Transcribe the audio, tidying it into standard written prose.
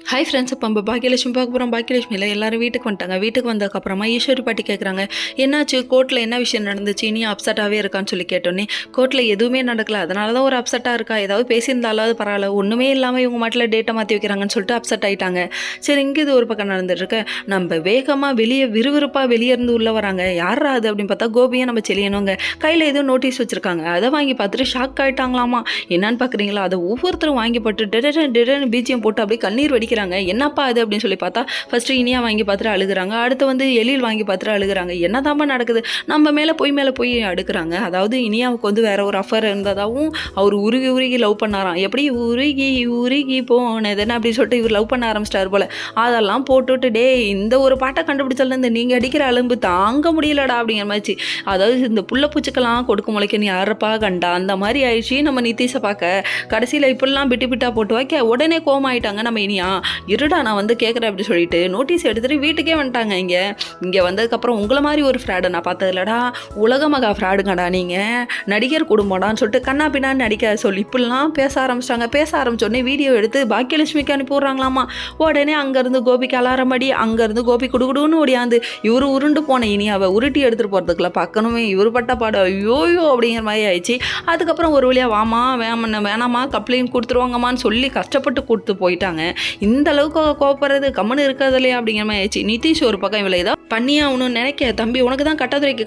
Hi friends, இப்போ நம்ம பாக்கியலட்சுமி பார்க்க போகிறோம். பாக்கியலட்சுமியில் எல்லாரும் வீட்டுக்கு வந்துட்டாங்க. வீட்டுக்கு வந்ததுக்கப்புறமா ஈஸ்வரி பாட்டி கேட்குறாங்க, என்னாச்சு கோர்ட்டில் என்ன விஷயம் நடந்துச்சு, நீ அப்செட்டாகவே இருக்கான்னு சொல்லி கேட்டோன்னே, கோர்ட்டில் எதுவுமே நடக்கல, அதனால தான் ஒரு அப்செட்டாக இருக்கா, ஏதாவது பேசியிருந்தாலாவது பரவாயில்ல, ஒன்றுமே இல்லாமல் இவங்க மாட்டில் டேட்டை மாற்றி வைக்கிறாங்கன்னு சொல்லிட்டு அப்செட் ஆகிட்டாங்க. சரி, இங்கே இது ஒரு பக்கம் நடந்துட்டுருக்கு. நம்ம வேகமாக வெளியே விறுவிறுப்பாக வெளியே இருந்து உள்ளே வராங்க. யாரா அது அப்படின்னு பார்த்தா கோபியை நம்ம செல்லியணுங்க. கையில் எதுவும் நோட்டீஸ் வச்சுருக்காங்க. அதை வாங்கி பார்த்துட்டு ஷாக் ஆகிட்டாங்களாமா. என்னன்னு பார்க்குறீங்களா, அதை ஒவ்வொருத்தரும் வாங்கி போட்டு டெடன் பீஜியம் போட்டு அப்படியே கண்ணீர் வடிக்கிறாங்க. என்னப்பா அது அப்படின்னு சொல்லி பார்த்தா ஃபர்ஸ்ட் இனியா வாங்கி பார்த்துட்டு அழுகுறாங்க. அடுத்து வந்து எழில் வாங்கி பார்த்துட்டு அழுகுறாங்க. என்னதாம்மா நடக்குது, நம்ம மேலே போய் அடுக்குறாங்க. அதாவது இனியாவுக்கு வந்து வேற ஒரு அஃபர் இருந்ததாகவும் அவர் உருகி லவ் பண்ணாராம். எப்படி உருகி போனதுன்னு அப்படின்னு சொல்லிட்டு இவர் லவ் பண்ண ஆரம்பிச்சிட்டாரு போல. அதெல்லாம் போட்டுவிட்டு, டே இந்த ஒரு பாட்டை கண்டுபிடிச்சதுலேருந்து நீங்கள் அடிக்கிற அலும்பு தாங்க முடியலடா அப்படிங்கிற மாதிரி. அதாவது இந்த புள்ள பூச்சிக்கெல்லாம் கொடுக்க முளைக்க நீ யாரப்பா கண்டா அந்த மாதிரி ஆயிடுச்சு நம்ம நிதிஷை பார்க்க. கடைசியில் இப்படிலாம் பிட்டா போட்டு வைக்க உடனே கோமாயிட்டாங்க நம்ம இனியா. இருடா நான் வந்து கேட்குறேன் அப்படி சொல்லிட்டு நோட்டீஸ் எடுத்துகிட்டு வீட்டுக்கே வந்துட்டாங்க. இங்கே வந்ததுக்கப்புறம் உங்களை மாதிரி ஒரு ஃப்ராடை நான் பார்த்ததில்லடா, உலக மகா ஃப்ராடுங்கடா நீங்கள், நடிகர் குடும்பம்டான்னு சொல்லிட்டு கண்ணா பின்னான்னு நடிக்க சொல்லி இப்படிலாம் பேச ஆரம்பிச்சோடனே வீடியோ எடுத்து பாக்கியலட்சுமிக்கு அனுப்பி விட்றாங்களாமா. உடனே அங்கேருந்து கோபிக்கு அலாரமடி, அங்கேருந்து கோபி குடுகுடுன்னு ஓடியாந்து இவர் உருண்டு போன இனியாவை உருட்டி எடுத்துகிட்டு போகிறதுக்குள்ள பார்க்கணுமே இவர் பட்ட பாடம் ஐயோயோ அப்படிங்கிற மாதிரி ஆயிடுச்சு. அதுக்கப்புறம் ஒரு வழியாக வாமா வேணாமா கம்ப்ளைண்ட் கொடுத்துருவாங்கம்மான்னு சொல்லி கஷ்டப்பட்டு கொடுத்து போயிட்டாங்க. இந்த அளவுக்கு கோப்படுறது கம்முன்னு இருக்கிறது இல்லையா அப்படிங்கிற மாதிரி ஆயிடுச்சு. நிதிஷ் ஒரு பக்கம் இவளை ஏதாவது பண்ணியே ஆகணும்னு நினைக்க, தம்பி உனக்கு தான் கட்டாதுறைக்கு